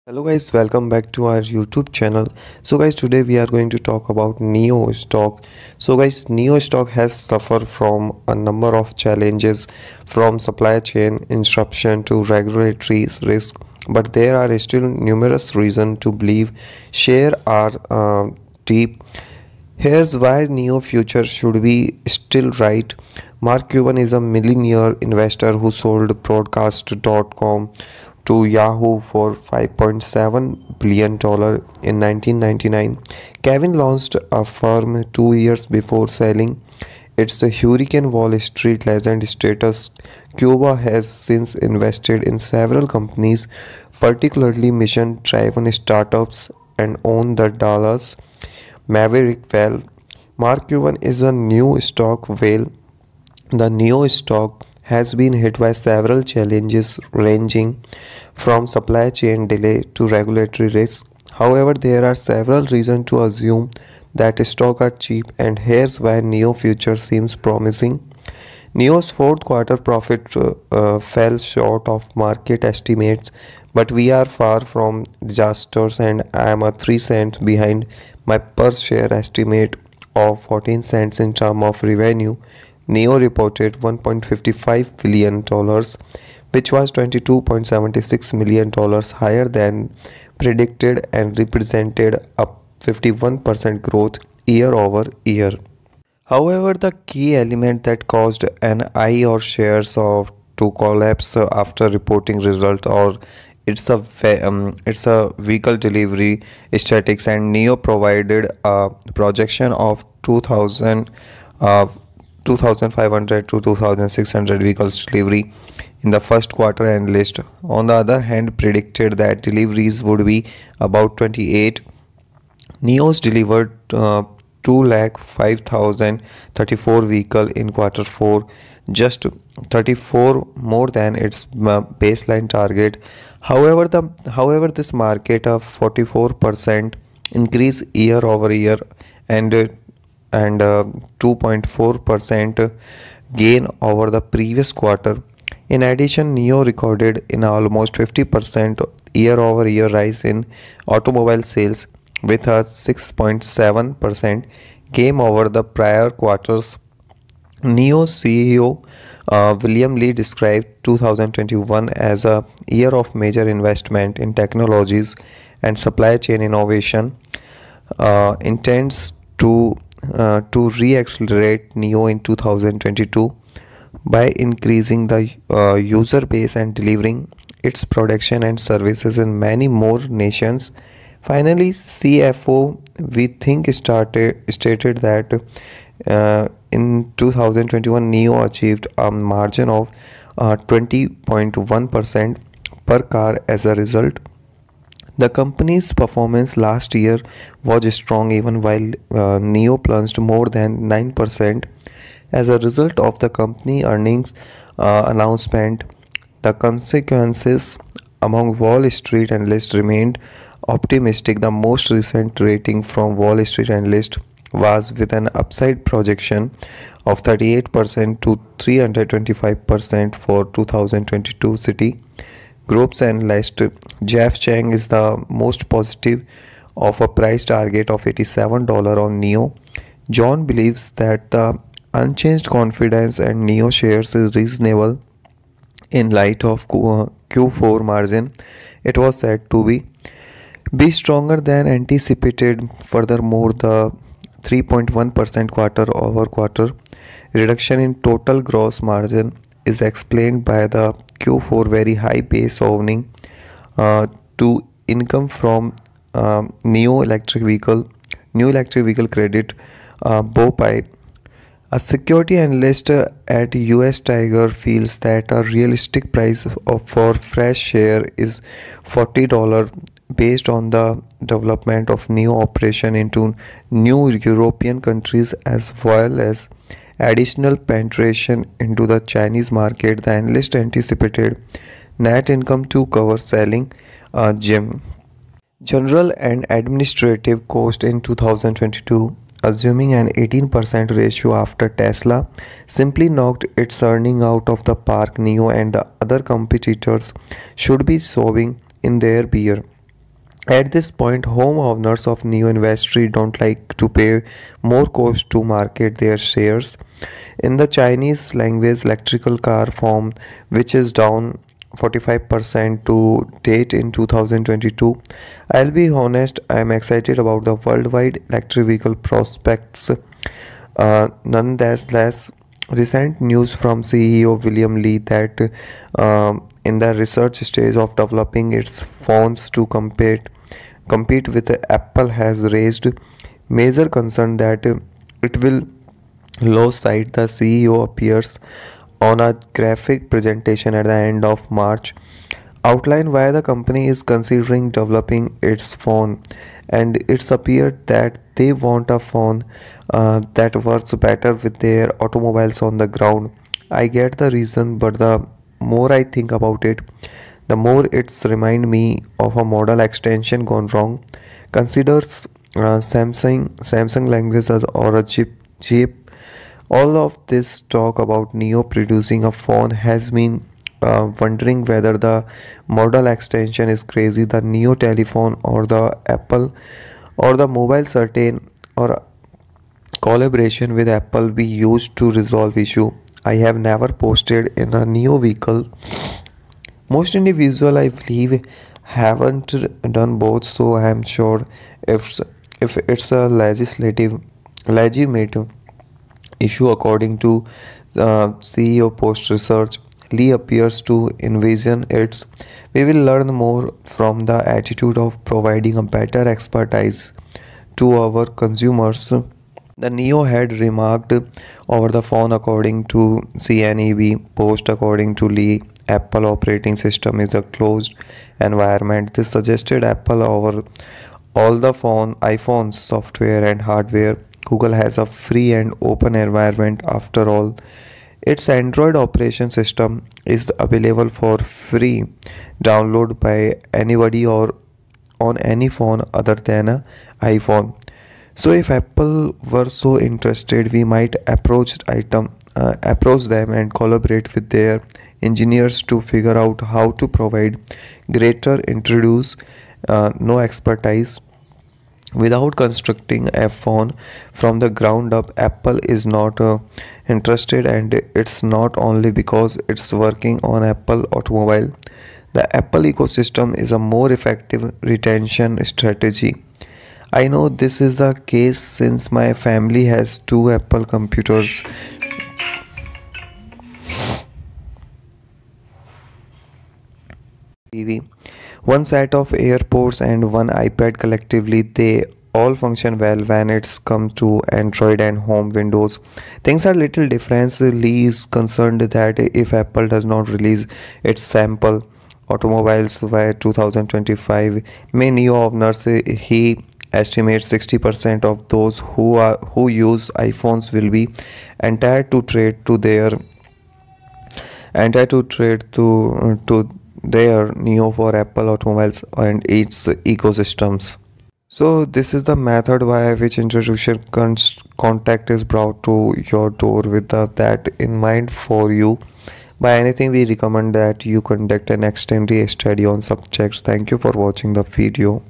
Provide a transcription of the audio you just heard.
Hello guys, welcome back to our YouTube channel. So guys, today we are going to talk about NIO stock. So guys, NIO stock has suffered from a number of challenges, from supply chain disruption to regulatory risk, but there are still numerous reasons to believe share are deep. Here's why NIO future should be still right. Mark Cuban is a millionaire investor who sold broadcast.com to Yahoo for $5.7 billion in 1999. Kevin launched a firm 2 years before selling its Hurricane Wall Street legend status. Cuba has since invested in several companies, particularly mission driven startups, and owned the Dallas Maverick whale. Mark Cuban is a new stock whale. The NIO stock has been hit by several challenges ranging from supply chain delay to regulatory risks. However, there are several reasons to assume that stocks are cheap, and here's why NIO future seems promising. NIO's fourth quarter profit fell short of market estimates, but we are far from disasters, and I am a 3 cents behind my per share estimate of 14 cents in terms of revenue. NIO reported $1.55 billion, which was $22.76 million higher than predicted and represented a 51% growth year over year. However, the key element that caused NIO shares of to collapse after reporting results or it's a vehicle delivery statistics, and NIO provided a projection of 2000 uh, 2500 to 2600 vehicles delivery in the first quarter, and list on the other hand predicted that deliveries would be about 28. NIO's delivered 2,05,034 vehicle in quarter 4, just 34 more than its baseline target. However, this market a 44% increase year over year and 2.4% gain over the previous quarter. In addition, NIO recorded an almost 50% year over year rise in automobile sales, with a 6.7% gain over the prior quarters. NIO CEO William Lee described 2021 as a year of major investment in technologies and supply chain innovation. Intends to re-accelerate NIO in 2022 by increasing the user base and delivering its production and services in many more nations. Finally, CFO we think stated that in 2021 NIO achieved a margin of 20.1% per car. As a result, the company's performance last year was strong even while NIO plunged more than 9%. As a result of the company earnings announcement, the consequences among Wall Street analysts remained optimistic. The most recent rating from Wall Street analysts was with an upside projection of 38% to 325% for 2022. City Group's analyst Jeff Chang is the most positive, of a price target of $87 on NIO. John believes that the unchanged confidence and NIO shares is reasonable in light of Q4 margin. It was said to be stronger than anticipated. Furthermore, the 3.1% quarter over quarter reduction in total gross margin is explained by the Q4 very high base owing to income from new electric vehicle credit. Bopie, a security analyst at US Tiger, feels that a realistic price for fresh share is $40 based on the development of new operation into new European countries as well as additional penetration into the Chinese market. The analyst anticipated net income to cover selling gym general and administrative cost in 2022, assuming an 18% ratio after Tesla simply knocked its earning out of the park. NIO and the other competitors should be sowing in their beer. At this point, home owners of new industry don't like to pay more cost to market their shares. In the Chinese language, electrical car form, which is down 45% to date in 2022. I'll be honest, I'm excited about the worldwide electric vehicle prospects. Nonetheless, recent news from CEO William Lee that in the research stage of developing its phones to compete with Apple has raised major concern that it will lose sight. The CEO appears on a graphic presentation at the end of March outline why the company is considering developing its phone, and it's appeared that they want a phone that works better with their automobiles on the ground. I get the reason, but the more I think about it, the more it's remind me of a model extension gone wrong. Considers Samsung language or a chip. All of this talk about NIO producing a phone has been wondering whether the model extension is crazy, the NIO telephone or the Apple or the mobile certain or collaboration with Apple we used to resolve issue. I have never posted in a NIO vehicle. Most individual I believe haven't done both, so I am sure if if it's a legitimate issue according to CEO post research. Lee appears to envision its. We will learn more from the attitude of providing a better expertise to our consumers. The NEO had remarked over the phone according to CNEB post according to Lee. Apple operating system is a closed environment. This suggested Apple over all the iPhones software and hardware. Google has a free and open environment after all. Its Android operation system is available for free download by anybody or on any phone other than an iPhone. So if Apple were so interested, we might approach them and collaborate with their engineers to figure out how to provide greater introduce no expertise without constructing a phone from the ground up. Apple is not interested, and it's not only because it's working on Apple automobile. The Apple ecosystem is a more effective retention strategy. I know this is the case since my family has two Apple computers. TV, one set of AirPods and one iPad. Collectively, they all function well when it's come to Android and home Windows. Things are little different. Lee is concerned that if Apple does not release its sample automobiles by 2025, many owners he estimates 60% of those who use iPhones will be entitled to trade to their to their NEO for Apple automobiles and its ecosystems. So this is the method by which introduction contact is brought to your door with that in mind for you. By anything, we recommend that you conduct an extended study on subjects. Thank you for watching the video.